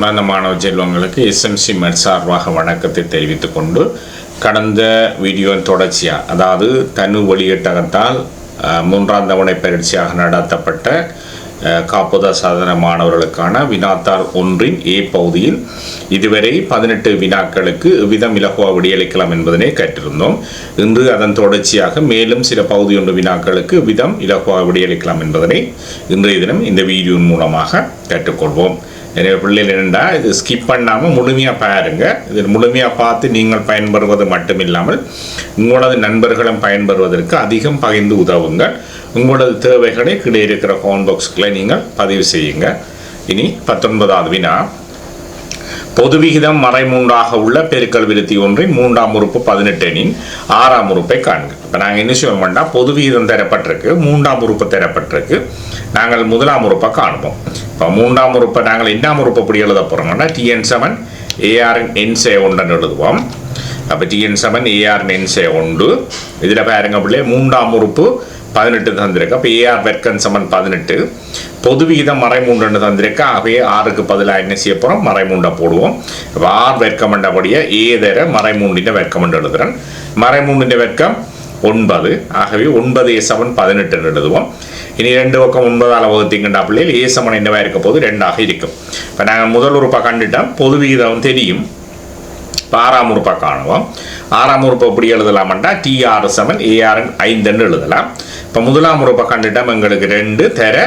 அன்பார்ந்த மாணவ செல்வங்களுக்கு எஸ்எம்சி மெட் சார்பாக வணக்கத்தை தெரிவித்துக் கொண்டு கடந்த வீடியோவின் தொடர்ச்சியாக அதாவது தனு வெளியீட்டகத்தால் 3ஆம் தவணை பரீட்சையாக நடத்தப்பட்ட காப்போத சாதன மாணவர்களுக்கான வினாத்தாள் 1 A பகுதியில் இதுவரை 18 வினாக்களுக்கு எவ்விதம் இலகுவாக விடையளிக்கலாம் என்பதனை கற்றிருந்தோம். இன்று அதன் தொடர்ச்சியாக மேலும் சில பகுதி 1 வினாக்களுக்கு எவ்விதம் இலகுவாக விடையளிக்கலாம் என்பதனை இன்றைய தினம் இந்த வீடியோவின் மூலமாக கற்றுக்கொள்வோம். எனவே பிள்ளைகள் என்னென்னா இது ஸ்கிப் பண்ணாமல் முழுமையாக பாருங்கள். இது முழுமையாக பார்த்து நீங்கள் பயன்பெறுவது மட்டுமில்லாமல் உங்களது நண்பர்களும் பயன்பெறுவதற்கு அதிகம் பகிர்ந்து உதவுங்கள். உங்களது தேவைகளை கீழே இருக்கிற கமெண்ட் பாக்ஸ்களை நீங்கள் பதிவு செய்யுங்க. இனி 19வது வினா, பொது விகிதம் மறைமூன்றாக உள்ள பெருக்கல் விருத்தி ஒன்றின் 3ஆம் உறுப்பு 18 எனின் 6ஆம் உறுப்பை காண்க. இப்போ நாங்கள் என்ன செய்வோம்னா பொது விகிதம் தரப்பட்டிருக்கு, 3ஆம் உறுப்பு தரப்பட்டிருக்கு, நாங்கள் 1ஆம் உறுப்பை காணுவோம். இப்போ 3ஆம் உறுப்பை நாங்கள் என்னாம் உறுப்பு எப்படி எழுத போகிறோம்னா TN7 ARN N1 எழுதுவோம். அப்போ TN7 ARN N1 இதில் பாருங்க பிள்ளை 3ஆம் உறுப்பு 18 தந்திருக்கு. அப்போ AR வெர்க்கம் சமன் 18, பொது விகிதம் மறைமூன்று தந்திருக்கு. ஆகவே 6க்கு பதிலாக என்ன செய்ய போகிறோம், மறைமூண்டை போடுவோம். இப்போ R வெர்க்கம் என்றபடியே A தர மறைமூண்டின் வெர்க்கம் என்று எழுதுகிறேன். மறைமூண்டின் வெர்க்கம் 9, ஆகவே 9 A7 18 எழுதுவோம். இனி 2 பக்கம் 9ஆல் வகுத்தீங்கன்னா பிள்ளைகள் A சமன் என்னவாக இருக்க போது 2ஆக இருக்கும். இப்போ நாங்கள் முதல் உறுப்பை கண்டுட்டோம், பொது விகிதம் தெரியும். இப்போ 6ஆம் உறுப்பை காணுவோம். 6ஆம் உறுப்பை எப்படி எழுதலாம்னா TR7 ARN 5 எழுதலாம். இப்போ 1ஆம் உறுப்பை கண்டுட்டோம், எங்களுக்கு 2 தர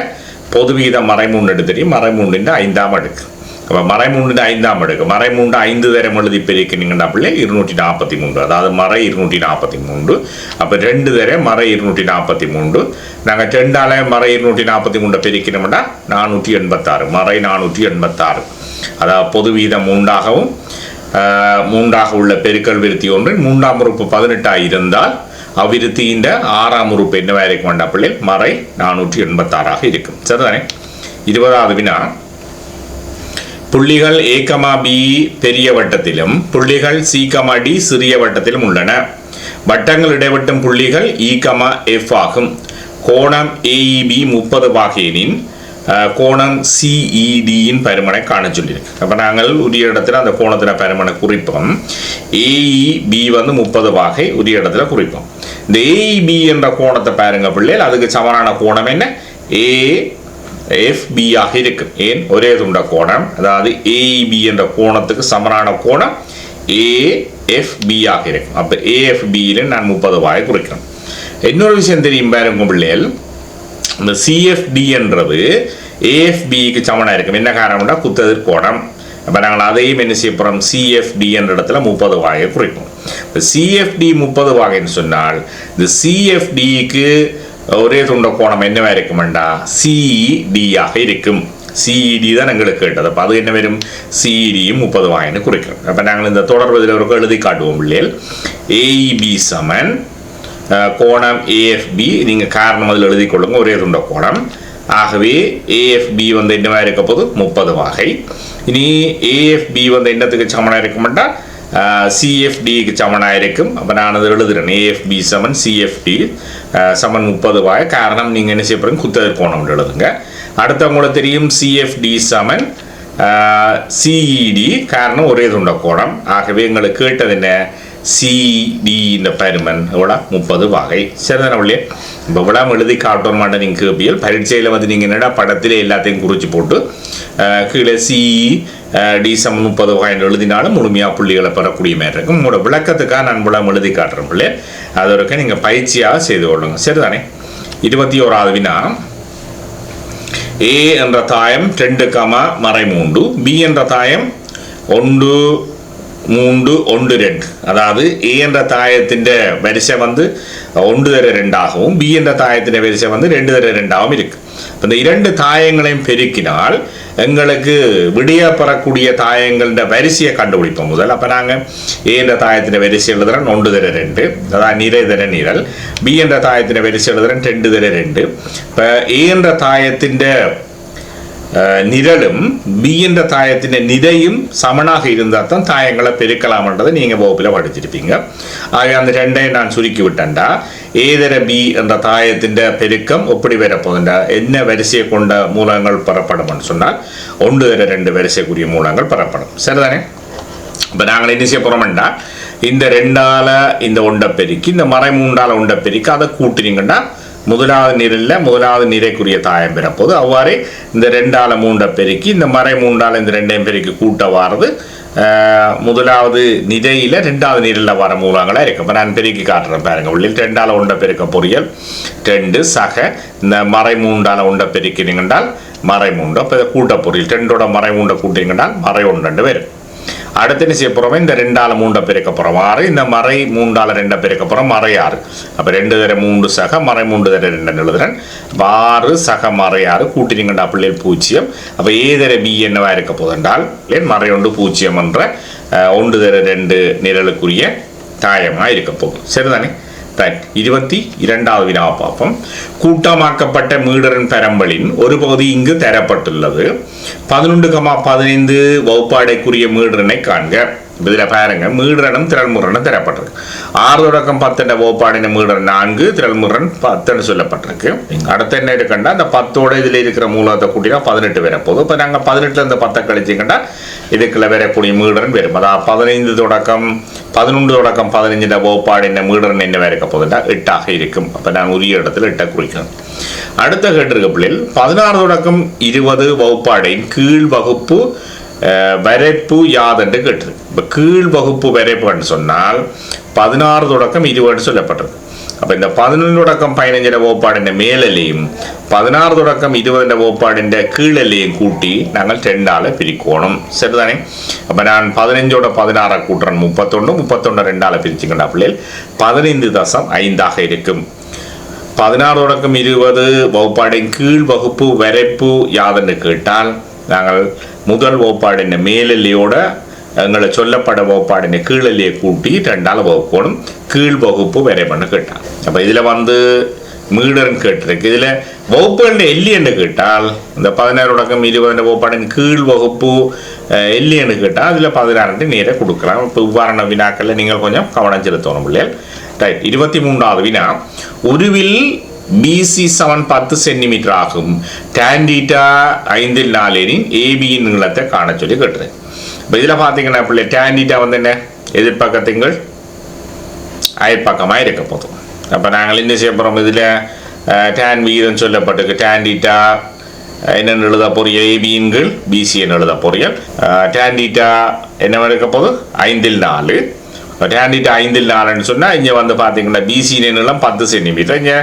பொது விகிதம் மறைமூன்று தெரியும், மறைமூன்றின் 5ஆம் அடுக்கு. அப்போ மறைமூன்றின் 5ஆம் அடுக்கு, மறைமூன்று 5 தரம் எழுதி பெருக்கினீங்கன்னா பிள்ளை 243, அதாவது மறை 243. அப்போ 2 தர மறை 243, நாங்கள் 2ஆல் மறை 243 பெருக்கினோம்னா 486, மறை 486. அதாவது பொது விகிதம் 3ஆக உள்ள பெருக்கல் விருத்தி ஒன்றின் 3ஆம் உறுப்பு 18 இருந்தால் அவ்விருத்தியின் 6ஆம் உறுப்பு என்னவாக இருக்க வேண்டாம் பிள்ளை, மறை 486 இருக்கும். சரிதானே? 20வது வினா, புள்ளிகள் A, B பெரிய வட்டத்திலும் புள்ளிகள் C, D சிறிய வட்டத்திலும் உள்ளன. வட்டங்கள் இடைவட்டும் புள்ளிகள் E, F ஆகும். கோணம் AEB 30 பாகையெனின் கோணம் CEDயின் பருமனை காண சொல்லியிருக்கு. அப்போ நாங்கள் உரிய இடத்துல அந்த கோணத்தில் பருமனை குறிப்போம். AEB 30 பாகை உரிய இடத்துல குறிப்போம். இந்த AEB என்ற கோணத்தை பாருங்க பிள்ளைகள், அதுக்கு சமனான கோணம் என்ன, AFB ஆக இருக்கு. ஏன், ஒரே துண்ட கோணம், அதாவது AEB என்ற கோணத்துக்கு சமனான கோணம் AFB ஆக இருக்கும். அப்போ AFBயில் நான் 30 பாகை குறிக்கிறேன். இன்னொரு விஷயம் தெரியும் பாருங்க பிள்ளைகள், இந்த CFD என்றது AFBக்கு சமனாக இருக்கும். என்ன காரணம்னா குத்தெதிர் கோணம். அப்போ நாங்கள் அதையும் என்ன செய்ய போகிறோம், CFD என்ற இடத்துல 30 வாகை குறிப்போம். இப்போ CFD 30 வாகைன்னு சொன்னால் இந்த CFDக்கு ஒரே துண்ட கோணம் என்னவா இருக்குமெண்டா CED ஆக இருக்கும். CED தான் எங்களுக்கு கேட்டது. அப்போ அது என்ன வரும், CEDயும் 30 வாகைன்னு குறிக்கிறோம். அப்போ நாங்கள் இந்த தொடர்பதில் ஒரு எழுதி காட்டுவோம் பிள்ளைகள். AEB சமன் கோணம் AFB, நீங்கள் காரணம் அதில் எழுதி கொள்ளுங்க, ஒரே துண்ட கோணம். ஆகவே AFB என்னவா இருக்க போது 30 வாகை. இனி AFB என்னத்துக்கு சமனாக இருக்குமெண்டா CFDக்கு சமனாக இருக்கும். அப்போ நான் அதை எழுதுறேன், AFB சமன் CFD சமன் 30 வாகை. காரணம் நீங்கள் என்ன செய்ய போகிறீங்க, குத்தெதிர் கோணம் எழுதுங்க. அடுத்தவங்களுக்கு தெரியும் CFD சமன் CED, காரணம் ஒரே துண்ட கோணம். ஆகவே எங்களுக்கு கேட்டது என்ன, CD இந்த பருமன் எவ்வளோ 30 வாகை. சரிதானே உள்ளே? இப்போ விடாம எழுதி காட்டணும் மாட்டேன். நீங்கள் கேபியல் பரீட்சையில் நீங்கள் என்னடா படத்திலே எல்லாத்தையும் குறித்து போட்டு கீழே CED சமன் 30 வாகைன்னு எழுதினாலும் முழுமையாக புள்ளிகளை பெறக்கூடிய மாதிரி இருக்கும். உங்களோட விளக்கத்துக்காக நான் விடாம எழுதி காட்டுறேன் பிள்ளை, அதற்கு நீங்கள் பயிற்சியாக செய்து கொள்ளுங்க. சரிதானே? 21வது வினா, A என்ற தாயம் 2, மறைமூன்று, B என்ற தாயம் 1, 3, 1, 2. அதாவது A என்ற தாயத்தின் வரிசை 1 தர 2 ஆகவும் B என்ற தாயத்தின் வரிசை 2 தர 2 ஆகவும் இருக்கு. இந்த 2 தாயங்களையும் பெருக்கினால் எங்களுக்கு விடிய பெறக்கூடிய தாயங்கள வரிசையை கண்டுபிடிப்போம் முதல். அப்போ நாங்கள் A என்ற தாயத்தின் வரிசை எழுதுறோம் 1 தர 2, அதாவது நிறை தர நிரல். B என்ற தாயத்தின் வரிசை எழுதுறோம் 2 தர 2. இப்போ A என்ற தாயத்தின் நிரலும் பி என்ற தாயத்தின் நிறையும் சமனாக இருந்தால் தான் தாயங்களை பெருக்கலாம்ன்றதை நீங்கள் வகுப்பில் படிச்சிருப்பீங்க. ஆக அந்த ரெண்டையும் நான் சுருக்கி விட்டேன்டா ஏதர பி என்ற தாயத்தின் பெருக்கம் எப்படி வரப்போகுதுண்டா என்ன வரிசையை கொண்ட மூலங்கள் பெறப்படும் சொன்னால் 1-2 வரிசைக்குரிய மூலங்கள் பெறப்படும். சரிதானே? இப்போ நாங்கள் என்ன செய்ய போகிறோம்டா இந்த 2ஆல் இந்த 1 பெருக்கி இந்த மறை 3ஆல் 1 பெருக்கி அதை கூட்டினீங்கன்னா முதலாவது நிரலில் முதலாவது நிறைக்குரிய தாயம் பெறப்போது. அவ்வாறே இந்த 2ஆல் 3 பெருக்கி இந்த மறை 3ஆல் இந்த 2ஐயும் பெருக்கி கூட்ட வாரது முதலாவது நிரையில் 2வது நிரலில் வர மூலங்களாக இருக்கும். இப்போ நான் பெருக்கி காட்டுறேன் பாருங்க. உள்ளில் 2ஆல் 1 பெருக்க பொறியல் 2 சக இந்த மறை 3ஆல் 1 பெருக்கினீங்கன்றால் மறை 3. அப்போ இதை கூட்ட பொறியல் 2ஓட மறை 3 கூட்டினீங்கன்றால் மறை 1 வரும். அடுத்து என்ன செய்ய போகிறோம் இந்த 2ஆல் 3 பெருக்க போகிறோம் 6 இந்த மறை 3ஆல் 2 பெருக்க போகிறோம் மறை 6. அப்போ 2 தர 3 சக மறை 3 தர 2 எழுதுறேன். 6 சக மறை 6 கூட்டினீங்கண்டா பிள்ளைகள் 0. அப்போ ஏதர பி என்னவா இருக்க போதென்றால் மறை 1 0 என்ற 1 தர 2 நிரலுக்குரிய தாயமாக இருக்க போகும். சரிதானே? 22வது வினாவை பார்ப்போம். கூட்டமாக்கப்பட்ட மீடரின் பெரம்பலின் ஒரு பகுதி இங்கு தரப்பட்டுள்ளது. 11,15 வகுப்பாடைக்குரிய மீடரனை காண்க. இதில் பாருங்க மீடரனும் திரள்முரனும் தரப்பட்டிருக்கு. 6-10 வகுப்பாடின மீடரன் 4 திரள்முரன் 10 சொல்லப்பட்டிருக்கு. அடுத்த என்ன இருக்குண்டா அந்த 10ஓட இதில் இருக்கிற மூலத்தை கூட்டினா 18 வரப்போகுது. இப்போ நாங்கள் 18 இந்த 10 கழிச்சிக்கிட்டா இதுக்குள்ள வரக்கூடிய மீடரன் வரும். அதாவது 11-15 வகுப்பாடின மீடரன் என்ன வரைக்க போகுதுன்னா 8 இருக்கும். அப்போ நான் உரிய இடத்துல 8 குறிக்கிறேன். அடுத்த கேட்டிருக்க பிள்ளைகள் 16-20 வகுப்பாடையின் கீழ் வகுப்பு வரைப்பு யாதென்று கேட்டிருக்கு. இப்போ கீழ் வகுப்பு வரைப்புன்னு சொன்னால் 16-20 சொல்லப்பட்டிருக்கு. அப்போ இந்த 11-15 வகுப்பாடின் மேலையும் 16-20 வகுப்பாடின் கீழலையும் கூட்டி நாங்கள் 2ஆல் பிரிக்கணும். சரிதானே? அப்போ நான் 15ஓட 16 கூட்டுறேன் 31 2ஆல் பிரிச்சுக்கண்டா பிள்ளைகள் 15.5 இருக்கும். 16-20 வகுப்பாடின் கீழ் வகுப்பு வரைப்பு யாதென்று கேட்டால் நாங்கள் முதல் வகுப்பாடின மேலெல்லையோட எங்களை சொல்லப்பட வகுப்பாடின கீழெல்லையை கூட்டி 2ஆல் வகுக்கணும். கீழ் வகுப்பு வரைபண்ணு கேட்டால் அப்போ இதில் மீடர்னு கேட்டிருக்கு. இதில் வகுப்புகளின் எல்லியன்னு கேட்டால் இந்த 16-20 வகுப்பாடின் கீழ் வகுப்பு எல்லியன்னு கேட்டால் அதில் 16 நேராக கொடுக்கலாம். இப்போ உதாரண வினாக்களில் நீங்கள் கொஞ்சம் கவனம் செலுத்தணும் பிள்ளைகள். ரைட். 23வது வினா. உருவில் பிசி சமன் 10 சென்டிமீட்டர் ஆகும். tan θ 5/4 ஏபியின் நீளத்தை காண சொல்லி கேட்டுறேன். இப்போ இதில் பார்த்தீங்கன்னா பிள்ளை tan θ என்ன எதிர்பக்கத்துங்கள் அயற்பக்கமாக இருக்க போதும். அப்போ நாங்கள் என்ன செய்ய போகிறோம் இதில் tan விகிதம் சொல்லப்பட்டிருக்கு. tan θ என்னென்னு எழுத பொறியல் ஏபியின்கள் பிசின்னு எழுத பொறியல். tan θ என்ன இருக்க போது 5/4. tan θ 5/4 சொன்னால் இங்கே பார்த்தீங்கன்னா பிசி நீளம் 10 சென்டிமீட்டர் இங்கே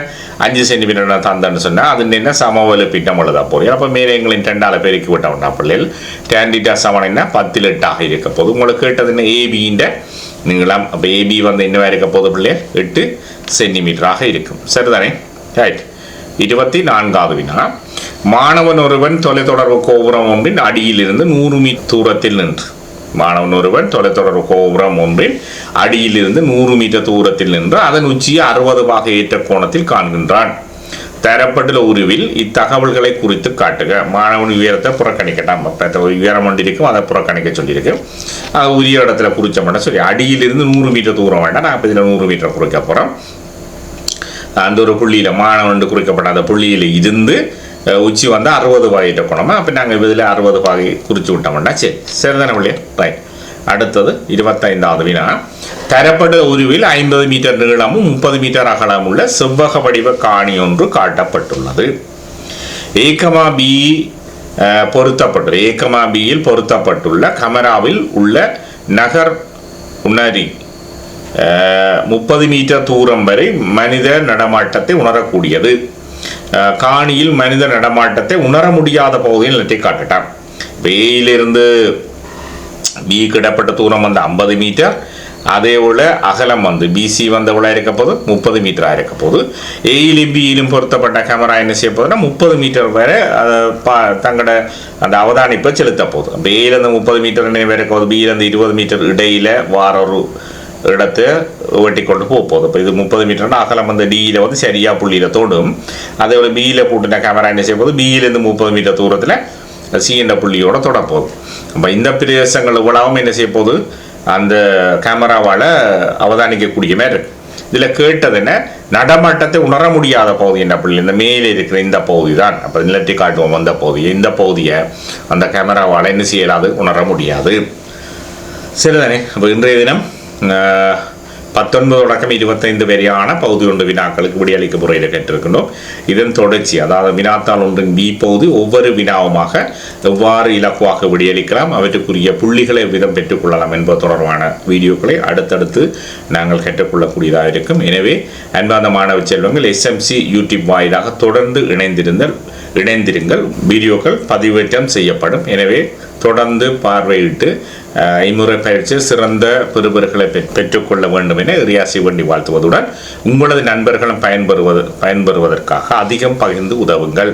5 சென்டிமீட்டர் தந்தன்னு சொன்னால் அது என்ன சமவெளி பிட்டம் எழுத போறீங்க. அப்போ மேலே எங்களின் 2ஆல் பெருக்கி விட்டோம்னா பிள்ளைகள் tan θ சமன்னா 10/8 இருக்க போது. உங்களுக்கு கேட்டது என்ன ஏபியின் நீளம். அப்போ ஏபி என்னவா இருக்க போது பிள்ளைகள் 8 சென்டிமீட்டராக இருக்கும். சரிதானே? ரைட். 24வது வினா. மாணவன் ஒருவன் தொலைத்தொடர்பு கோபுரம் ஒன்றின் அடியிலிருந்து 100 மீட்டர் தூரத்தில் நின்று மாணவன் ஒருவன் தொலைத்தொடர்பு கோபுரம் ஒன்றின் அடியிலிருந்து 100 மீட்டர் தூரத்தில் நின்று அதன் உச்சியை 60 பாகை ஏற்ற கோணத்தில் காண்கின்றான். தரப்பட்டுள்ள உருவில் இத்தகவல்களை குறித்து காட்டுக. மாணவன் உயரத்தை புறக்கணிக்கட்டாம். உயரம் ஒன்று இருக்கும் அதை புறக்கணிக்க சொல்லியிருக்கு. அது உரிய இடத்துல குறிச்ச மாட்டேன் சொல்லி அடியிலிருந்து 100 மீட்டர் தூரம் வேண்டாம். நான் இப்போ இதில் 100 மீட்டர் குறிக்க போகிறோம். அந்த ஒரு புள்ளியில் மாணவன் குறிக்கப்பட்ட அந்த புள்ளியில் இருந்து உச்சி 60 பாகை கோணமா. அப்போ நாங்கள் இதில் 60 பாகை குறித்து விட்டோம்னா சரிதானே பிள்ளையா? ரைட். அடுத்தது 25வது வினா. தரப்பட்ட உருவில் 50 மீட்டர் நீளமும் 30 மீட்டர் அகலம் உள்ள செவ்வக வடிவ காணி ஒன்று காட்டப்பட்டுள்ளது. ஏகமா பியில் பொருத்தப்பட்டுள்ள கமராவில் உள்ள நகர் உணரி 30 மீட்டர் தூரம் வரை மனித நடமாட்டத்தை உணரக்கூடியது. காணியில் மனித நடமாட்டத்தை உணர முடியாத பகுதியில் நிலத்தை காட்டட்டான். வேயிலிருந்து பி கிடப்பட்ட தூரம் 50 மீட்டர். அதே போல அகலம் பிசி எவ்வளோ இருக்க போது 30 மீட்டராக இருக்க போது. ஏயிலும் பியிலும் பொருத்தப்பட்ட கேமரா என்ன செய்ய போதுன்னா 30 மீட்டர் வரை தங்களோட அந்த அவதானிப்பை செலுத்த போகுது. அப்போ ஏயிலேருந்து 30 மீட்டர் வேற போகுது. பியிலேருந்து 20 மீட்டர் இடையில வார ஒரு இடத்தை வெட்டி கொண்டு போகுது. இப்போ இது 30 மீட்டர்னா அகலம் டியில் சரியாக புள்ளியில் தோண்டும். அதே போல் பியில் போட்டுன கேமரா என்ன செய்ய போது பியிலேருந்து 30 மீட்டர் தூரத்தில் சி என்ற புள்ளியோட தொடப்போகுது. அப்போ இந்த பிரதேசங்கள் இவ்வளவும் என்ன செய்ய போகுது, அந்த கேமராவால் அவதானிக்கக்கூடிய மாதிரி இருக்கு. இதில் கேட்டது என்ன, நடமாட்டத்தை உணர முடியாத பகுதி என்ன புள்ளி, இந்த மேலே இருக்கிற இந்த பகுதி தான். அப்போ நிலட்டி காட்டுவோம் அந்த பகுதியை, இந்த பகுதியை அந்த கேமராவால் என்ன செய்யலாது, உணர முடியாது. சரிதானே. அப்போ இன்றைய தினம் 19 தொடக்கம் 25 வரையான பகுதி ஒன்று வினாக்களுக்கு விடையளிக்க முறையில் கேட்டிருக்கின்றோம். இதன் தொடர்ச்சி, அதாவது வினாத்தாள் ஒன்றின் பி பகுதி ஒவ்வொரு வினாவுமாக எவ்வாறு இலக்குவாக விடையளிக்கலாம், அவற்றுக்குரிய புள்ளிகளை எவ்விதம் பெற்றுக்கொள்ளலாம் என்பது தொடர்பான வீடியோக்களை அடுத்தடுத்து நாங்கள் கற்றுக்கொள்ளக்கூடியதாக இருக்கும். எனவே அன்பார்ந்த மாணவ செல்வங்கள், SMC யூடியூப் வாயிலாக தொடர்ந்து இணைந்திருங்கள். வீடியோக்கள் பதிவேற்றம் செய்யப்படும். எனவே தொடர்ந்து பார்வையிட்டு இம்முறை பயிற்சி சிறந்த பெறுபர்களை பெற்றுக்கொள்ள வேண்டும் என ரியாசி வேண்டி வாழ்த்துவதுடன், உங்களது நண்பர்களும் பயன்பெறுவதற்காக அதிகம் பகிர்ந்து உதவுங்கள்.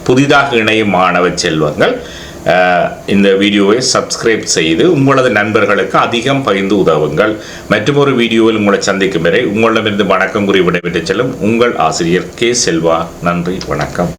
புதிதாக இணையும் மாணவ செல்வங்கள் இந்த வீடியோவை சப்ஸ்கிரைப் செய்து உங்களது நண்பர்களுக்கு அதிகம் பகிர்ந்து உதவுங்கள். மற்றொரு வீடியோவில் உங்களை சந்திக்கும் வரை உங்களிடமிருந்து வணக்கம் கூறி விடைபெற்று செல்லும் உங்கள் ஆசிரியர் கே. செல்வா. நன்றி, வணக்கம்.